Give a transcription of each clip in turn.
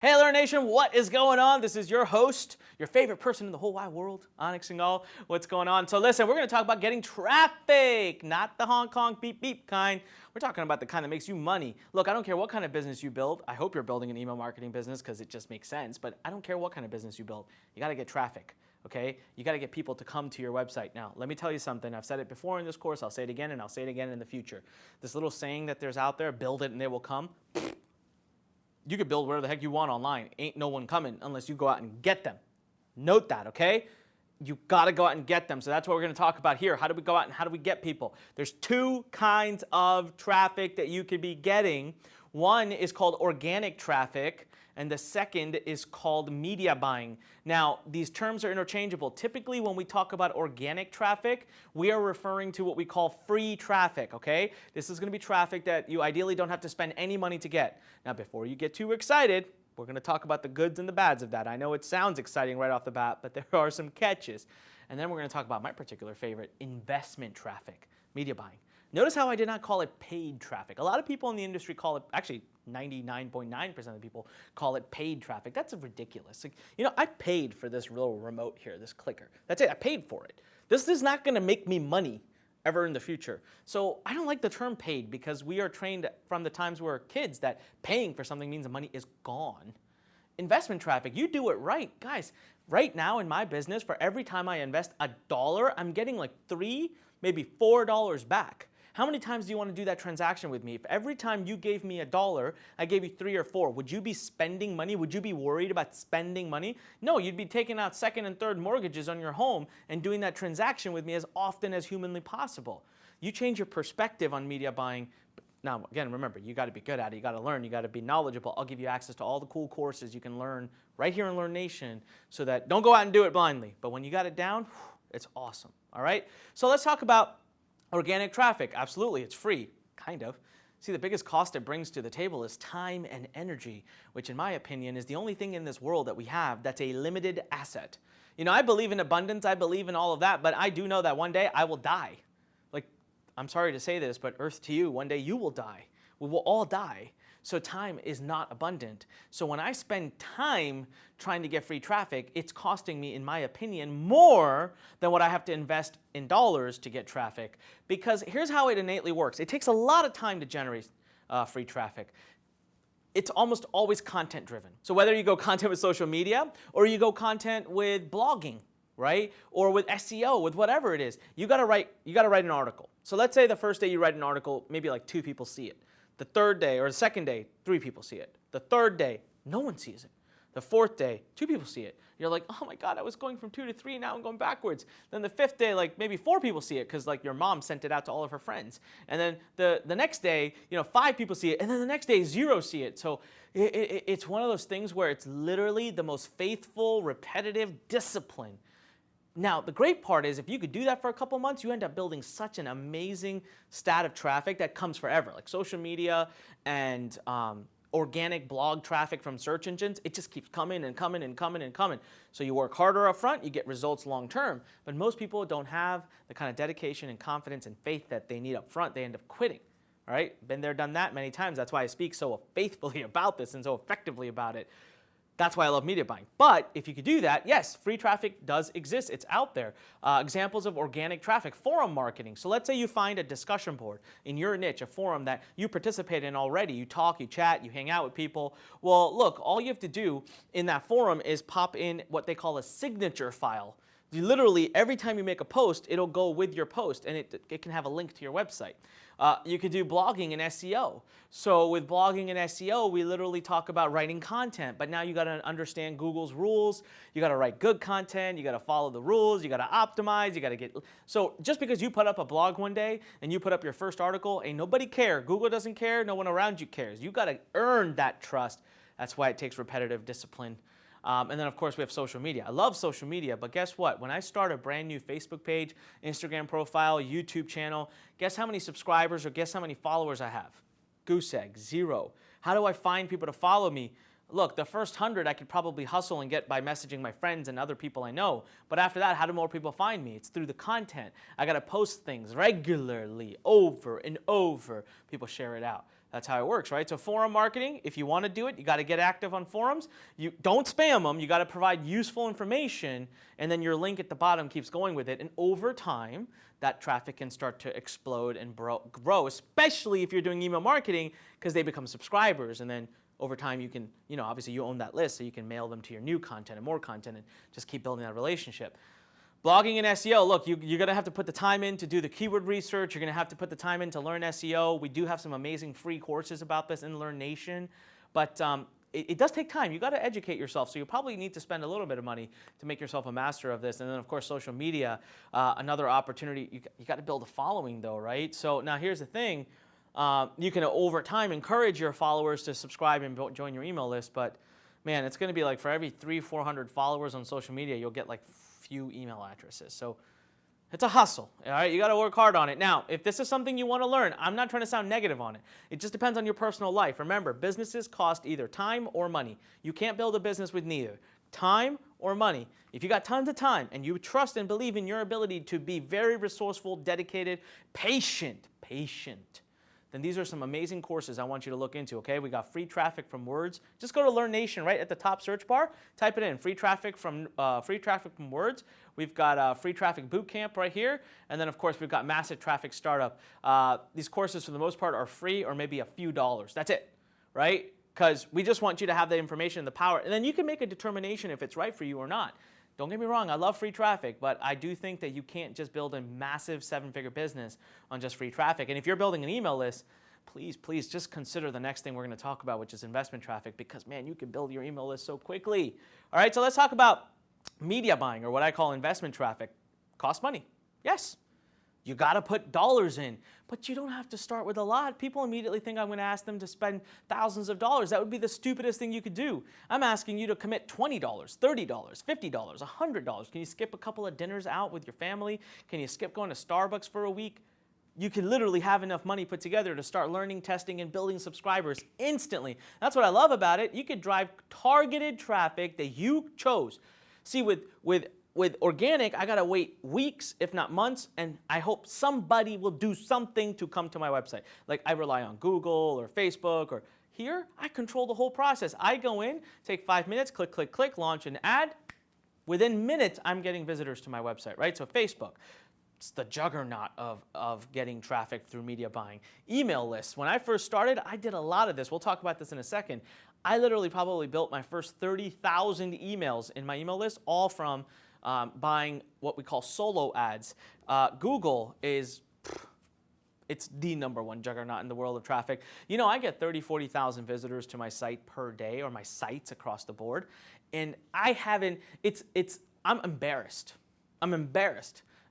Hey Lurn Nation, what is going on? This is your host, your favorite person in the whole wide world, Anik Singal. What's going on? So listen, we're going to talk about getting traffic, not the Hong Kong beep beep kind. We're talking about the kind that makes you money. Look, I don't care what kind of business you build. I hope you're building an email marketing business because it just makes sense, but I don't care what kind of business you build. You got to get traffic. Okay, you got to get people to come to your website. Now, let me tell you something. I've said it before in this course. I'll say it again, and I'll say it again in the future. This little saying that there's out there, build it and they will come. You could build whatever the heck you want online. Ain't no one coming unless you go out and get them. Note that, okay? You gotta go out and get them. So that's what we're gonna talk about here. How do we go out and how do we get people? There's two kinds of traffic that you could be getting. One is called organic traffic, and the second is called media buying. Now, these terms are interchangeable. Typically, when we talk about organic traffic, we are referring to what we call free traffic, okay? This is gonna be traffic that you ideally don't have to spend any money to get. Now, before you get too excited, we're gonna talk about the goods and the bads of that. I know it sounds exciting right off the bat, but there are some catches. And then we're gonna talk about my particular favorite, investment traffic, media buying. Notice how I did not call it paid traffic. A lot of people in the industry call it, actually 99.9% of the people call it paid traffic. That's ridiculous. Like, you know, I paid for this little remote here, this clicker. That's it, I paid for it. This is not gonna make me money ever in the future. So I don't like the term paid because we are trained from the times we were kids that paying for something means the money is gone. Investment traffic, you do it right. Guys, right now in my business, for every time I invest $1, I'm getting like $3, maybe $4 back. How many times do you want to do that transaction with me? If every time you gave me $1, I gave you 3 or 4, would you be spending money? Would you be worried about spending money? No, you'd be taking out second and third mortgages on your home and doing that transaction with me as often as humanly possible. You change your perspective on media buying. Now, again, remember, you got to be good at it. You got to learn. You got to be knowledgeable. I'll give you access to all the cool courses you can learn right here in Lurn Nation so that don't go out and do it blindly. But when you got it down, it's awesome. All right? So let's talk about organic traffic. Absolutely, it's free, kind of. See, the biggest cost it brings to the table is time and energy, which in my opinion is the only thing in this world that we have that's a limited asset. You know, I believe in abundance, I believe in all of that, but I do know that one day I will die. Like, I'm sorry to say this, but earth to you, one day you will die. We will all die. So time is not abundant. So when I spend time trying to get free traffic, it's costing me, in my opinion, more than what I have to invest in dollars to get traffic. Because here's how it innately works. It takes a lot of time to generate free traffic. It's almost always content driven. So whether you go content with social media or you go content with blogging, right? Or with SEO, with whatever it is, you gotta write an article. So let's say the first day you write an article, maybe like 2 people see it. The third day or the second day, 3 people see it. The third day, no one sees it. The fourth day, 2 people see it. You're like, oh my God, I was going from 2 to 3, now I'm going backwards. Then the 5th day, like maybe 4 people see it because like your mom sent it out to all of her friends. And then the next day, 5 people see it. And then the next day, 0 see it. So it's one of those things where it's literally the most faithful, repetitive discipline. Now, the great part is if you could do that for a couple months, you end up building such an amazing stat of traffic that comes forever. Like social media and organic blog traffic from search engines, it just keeps coming and coming and coming and coming. So you work harder up front, you get results long term. But most people don't have the kind of dedication and confidence and faith that they need up front. They end up quitting. All right? Been there, done that many times. That's why I speak so faithfully about this and so effectively about it. That's why I love media buying. But if you could do that, yes, free traffic does exist. It's out there. Examples of organic traffic, forum marketing. So let's say you find a discussion board in your niche, a forum that you participate in already. You talk, you chat, you hang out with people. Well, look, all you have to do in that forum is pop in what they call a signature file. You literally, every time you make a post, it'll go with your post, and it can have a link to your website. You could do blogging and SEO. So with blogging and SEO, we literally talk about writing content, but now you got to understand Google's rules. You got to write good content. You got to follow the rules. You got to optimize. You got to get. So just because you put up a blog one day and you put up your first article, ain't nobody care. Google doesn't care. No one around you cares. You got to earn that trust. That's why it takes repetitive discipline. And then, of course, we have social media. I love social media, but guess what? When I start a brand new Facebook page, Instagram profile, YouTube channel, guess how many subscribers or guess how many followers I have? Goose egg, 0. How do I find people to follow me? Look, the first 100 I could probably hustle and get by messaging my friends and other people I know. But after that, how do more people find me? It's through the content. I got to post things regularly, over and over. People share it out. That's how it works, right? So forum marketing, if you want to do it, you got to get active on forums. You don't spam them. You got to provide useful information, and then your link at the bottom keeps going with it. And over time, that traffic can start to explode and grow, especially if you're doing email marketing, because they become subscribers. And then over time, you can, obviously you own that list, so you can mail them to your new content and more content and just keep building that relationship. Blogging and SEO, look, you're going to have to put the time in to do the keyword research. You're going to have to put the time in to learn SEO. We do have some amazing free courses about this in Lurn Nation, but it does take time. You got to educate yourself, so you probably need to spend a little bit of money to make yourself a master of this. And then, of course, social media, another opportunity. You got to build a following, though, right? So now here's the thing. You can, over time, encourage your followers to subscribe and join your email list, but, man, it's going to be like for every 300-400 followers on social media, you'll get like few email addresses. So it's a hustle, all right? You got to work hard on it. Now, if this is something you want to learn, I'm not trying to sound negative on it. It just depends on your personal life. Remember, businesses cost either time or money. You can't build a business with neither time or money. If you got tons of time and you trust and believe in your ability to be very resourceful, dedicated, patient, then these are some amazing courses I want you to look into, okay? We got free traffic from words. Just go to Lurn Nation right at the top search bar. Type it in, free traffic from words. We've got free traffic bootcamp right here. And then, of course, we've got massive traffic startup. These courses, for the most part, are free or maybe a few dollars. That's it, right? Because we just want you to have the information and the power. And then you can make a determination if it's right for you or not. Don't get me wrong, I love free traffic, but I do think that you can't just build a massive 7-figure business on just free traffic. And if you're building an email list, please just consider the next thing we're going to talk about, which is investment traffic, because, man, you can build your email list so quickly. All right, so let's talk about media buying, or what I call investment traffic. Costs money. Yes. You got to put dollars in, but you don't have to start with a lot. People immediately think I'm going to ask them to spend thousands of dollars. That would be the stupidest thing you could do. I'm asking you to commit $20, $30, $50, $100. Can you skip a couple of dinners out with your family? Can you skip going to Starbucks for a week? You can literally have enough money put together to start learning, testing, and building subscribers instantly. That's what I love about it. You could drive targeted traffic that you chose. See, with organic, I gotta wait weeks, if not months, and I hope somebody will do something to come to my website. Like, I rely on Google or Facebook, or here, I control the whole process. I go in, take 5 minutes, click, click, click, launch an ad. Within minutes, I'm getting visitors to my website, right? So Facebook, it's the juggernaut of getting traffic through media buying. Email lists. When I first started, I did a lot of this. We'll talk about this in a second. I literally probably built my first 30,000 emails in my email list, all from buying what we call solo ads. Google is, it's the #1 juggernaut in the world of traffic. I get 30, 40,000 visitors to my site per day, or my sites across the board. And I haven't, I'm embarrassed.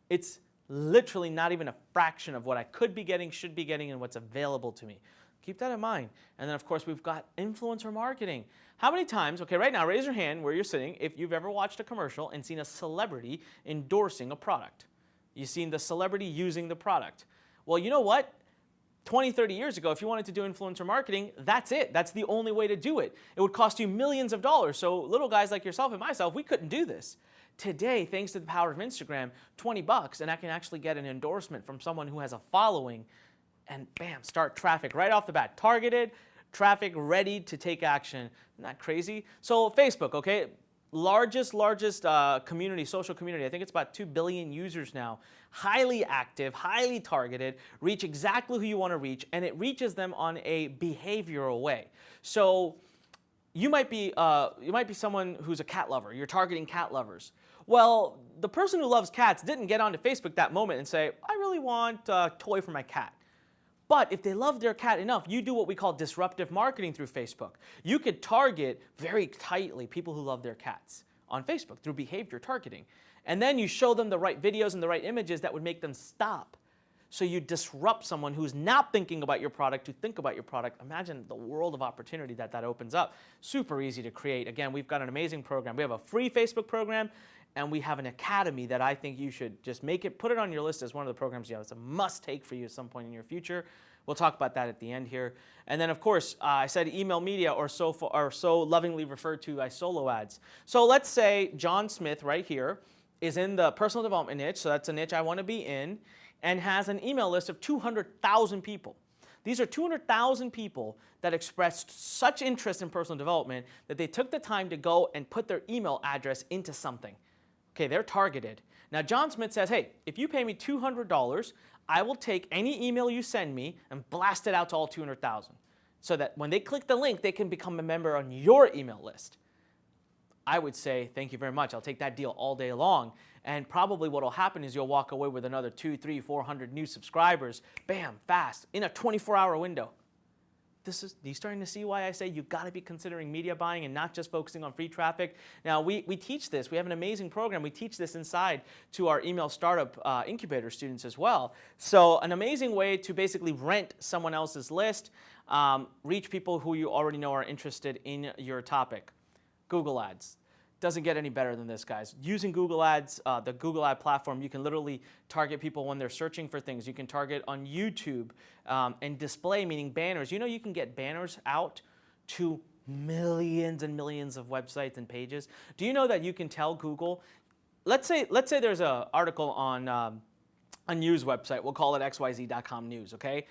It's literally not even a fraction of what I could be getting, should be getting, and what's available to me. Keep that in mind. And then, of course, we've got influencer marketing. How many times, okay, right now, raise your hand where you're sitting if you've ever watched a commercial and seen a celebrity endorsing a product. You've seen the celebrity using the product. Well, you know what? 20, 30 years ago, if you wanted to do influencer marketing, that's it. That's the only way to do it. It would cost you millions of dollars. So little guys like yourself and myself, we couldn't do this. Today, thanks to the power of Instagram, $20, and I can actually get an endorsement from someone who has a following, and bam, start traffic right off the bat. Targeted traffic, ready to take action. Isn't that crazy? So Facebook, okay, largest community, social community. I think it's about 2 billion users now. Highly active, highly targeted, reach exactly who you want to reach, and it reaches them on a behavioral way. So you might be someone who's a cat lover. You're targeting cat lovers. Well, the person who loves cats didn't get onto Facebook that moment and say, I really want a toy for my cat. But if they love their cat enough, you do what we call disruptive marketing through Facebook. You could target very tightly people who love their cats on Facebook through behavior targeting. And then you show them the right videos and the right images that would make them stop. So you disrupt someone who's not thinking about your product to think about your product. Imagine the world of opportunity that opens up. Super easy to create. Again, we've got an amazing program. We have a free Facebook program, and we have an academy that I think you should just put it on your list as one of the programs. It's a must-take for you at some point in your future. We'll talk about that at the end here. And then, of course, I said email media, or so lovingly referred to as solo ads. So let's say John Smith right here is in the personal development niche, so that's a niche I want to be in, and has an email list of 200,000 people. These are 200,000 people that expressed such interest in personal development that they took the time to go and put their email address into something. Okay, they're targeted. Now, John Smith says, hey, if you pay me $200, I will take any email you send me and blast it out to all 200,000 so that when they click the link, they can become a member on your email list. I would say, thank you very much. I'll take that deal all day long. And probably what will happen is you'll walk away with another 200, 300, 400 new subscribers, bam, fast, in a 24-hour window. You starting to see why I say you've got to be considering media buying and not just focusing on free traffic? Now, we teach this. We have an amazing program. We teach this inside to our email startup incubator students as well. So an amazing way to basically rent someone else's list, reach people who you already know are interested in your topic. Google Ads. Doesn't get any better than this, guys. Using Google Ads, the Google Ad platform, you can literally target people when they're searching for things. You can target on YouTube and display, meaning banners. You know you can get banners out to millions and millions of websites and pages. Do you know that you can tell Google, let's say there's an article on a news website. We'll call it xyz.com news, okay?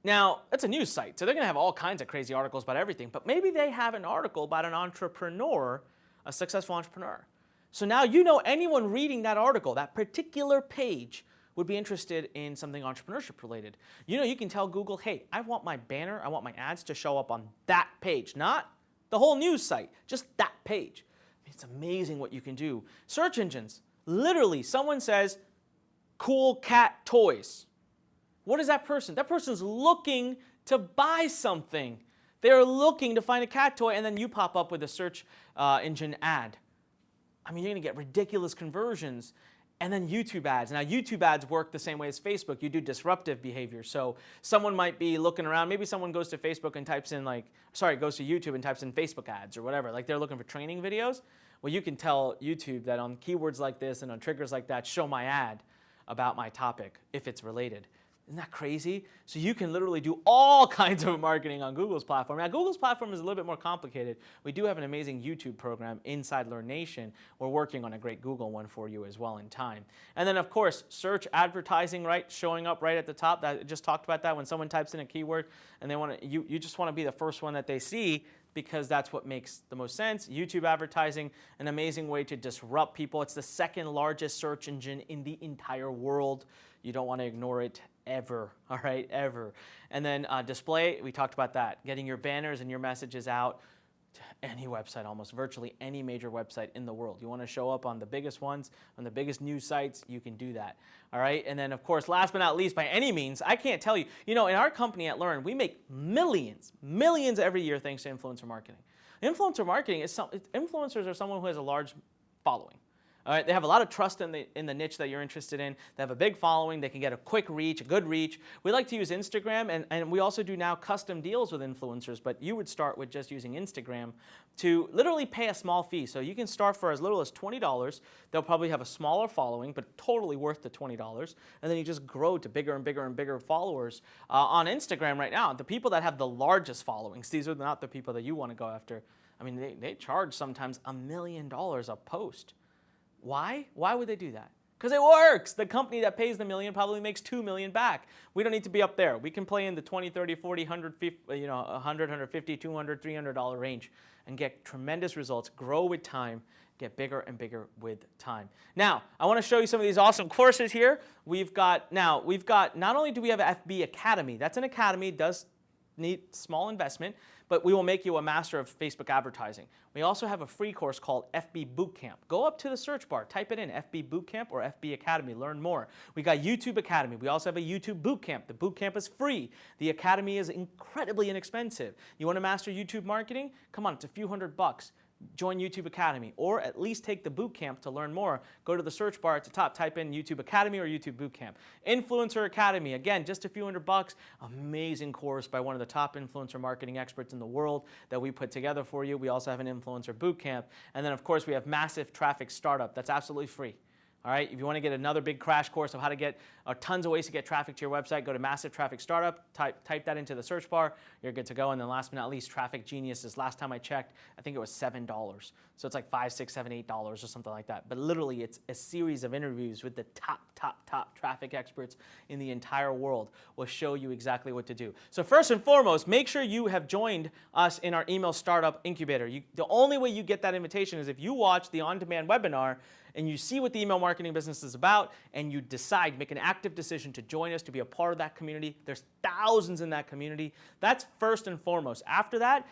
Now, it's a news site, so they're going to have all kinds of crazy articles about everything, but maybe they have an article about an entrepreneur, a successful entrepreneur. So now you know anyone reading that article, that particular page, would be interested in something entrepreneurship related. You know, you can tell Google, hey, I want my banner, I want my ads to show up on that page, not the whole news site, just that page. It's amazing what you can do. Search engines, literally, someone says, cool cat toys. What is that person? That person's looking to buy something. They're looking to find a cat toy, and then you pop up with a search engine ad. I mean, you're going to get ridiculous conversions. And then YouTube ads. Now, YouTube ads work the same way as Facebook. You do disruptive behavior. So someone might be looking around. Maybe someone goes to Facebook and types in goes to YouTube and types in Facebook ads or whatever. Like they're looking for training videos. Well, you can tell YouTube that on keywords like this and on triggers like that, show my ad about my topic if it's related. Isn't that crazy? So you can literally do all kinds of marketing on Google's platform. Now, Google's platform is a little bit more complicated. We do have an amazing YouTube program inside Lurn Nation. We're working on a great Google one for you as well in time. And then, of course, search advertising, right, showing up right at the top. I just talked about that when someone types in a keyword and they want to, you just want to be the first one that they see because that's what makes the most sense. YouTube advertising, an amazing way to disrupt people. It's the second largest search engine in the entire world. You don't want to ignore it ever, all right, ever. And then display, we talked about that. Getting your banners and your messages out to any website, almost virtually any major website in the world. You want to show up on the biggest ones, on the biggest news sites, you can do that, all right? And then, of course, last but not least, by any means, I can't tell you, in our company at Lurn, we make millions every year thanks to influencer marketing. Influencer marketing influencers are someone who has a large following. All right, they have a lot of trust in the niche that you're interested in. They have a big following. They can get a quick reach, a good reach. We like to use Instagram, and we also do now custom deals with influencers, but you would start with just using Instagram to literally pay a small fee. So you can start for as little as $20. They'll probably have a smaller following, but totally worth the $20. And then you just grow to bigger and bigger and bigger followers. On Instagram right now, the people that have the largest followings, these are not the people that you want to go after. I mean, they charge sometimes $1 million a post. Why? Why would they do that? Because it works. The company that pays the $1 million probably makes $2 million back. We don't need to be up there. We can play in the $20, $30, $40, $100, $150, $200, $300 range and get tremendous results, grow with time, get bigger and bigger with time. Now, I want to show you some of these awesome courses here. We've got, not only do we have FB Academy, that's an academy, does need small investment, but we will make you a master of Facebook advertising. We also have a free course called FB Bootcamp. Go up to the search bar, type it in, FB Bootcamp or FB Academy, learn more. We got YouTube Academy. We also have a YouTube Bootcamp. The Bootcamp is free. The Academy is incredibly inexpensive. You want to master YouTube marketing? Come on, it's a few $100. Join YouTube Academy, or at least take the bootcamp to learn more. Go to the search bar at the top, type in YouTube Academy or YouTube Bootcamp. Influencer Academy, again, just a few $100. Amazing course by one of the top influencer marketing experts in the world that we put together for you. We also have an influencer bootcamp. And then, of course, we have Massive Traffic Startup. That's absolutely free. All right, if you want to get another big crash course of how to get tons of ways to get traffic to your website, go to Massive Traffic Startup, type that into the search bar, you're good to go. And then last but not least, Traffic Geniuses. Last time I checked, I think it was $7. So it's like $5, $6, $7, $8 or something like that. But literally, it's a series of interviews with the top traffic experts in the entire world. Will show you exactly what to do. So first and foremost, make sure you have joined us in our email startup incubator. The only way you get that invitation is if you watch the on-demand webinar and you see what the email marketing business is about, and you decide, make an active decision to join us, to be a part of that community. There's thousands in that community. That's first and foremost. After that,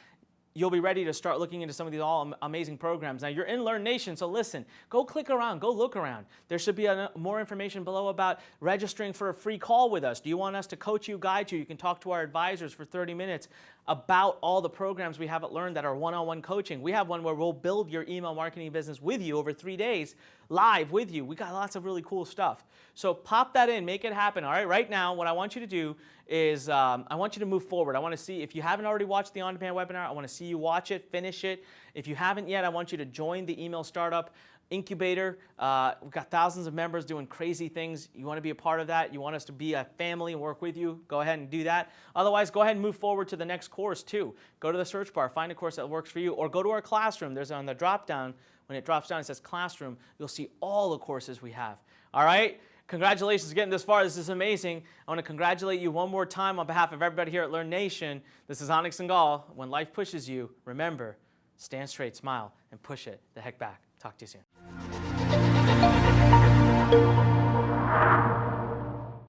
you'll be ready to start looking into some of these all amazing programs. Now, you're in Lurn Nation, so listen, go click around, go look around. There should be more information below about registering for a free call with us. Do you want us to coach you, guide you? You can talk to our advisors for 30 minutes about all the programs we have at Lurn that are one-on-one coaching. We have one where we'll build your email marketing business with you over 3 days, live with you. We got lots of really cool stuff. So pop that in, make it happen, all right? Right now, what I want you to do is I want you to move forward. I want to see, if you haven't already watched the on-demand webinar, I want to see you watch it, finish it. If you haven't yet, I want you to join the email startup incubator. We've got thousands of members doing crazy things. You want to be a part of that? You want us to be a family and work with you? Go ahead and do that. Otherwise, go ahead and move forward to the next course too. Go to the search bar, find a course that works for you, or go to our classroom. There's on the drop down, when it drops down, it says classroom. You'll see all the courses we have. All right? Congratulations getting this far. This is amazing. I want to congratulate you one more time on behalf of everybody here at Lurn Nation. This is Anik Singal. When life pushes you, remember, stand straight, smile, and push it the heck back. Talk to you soon.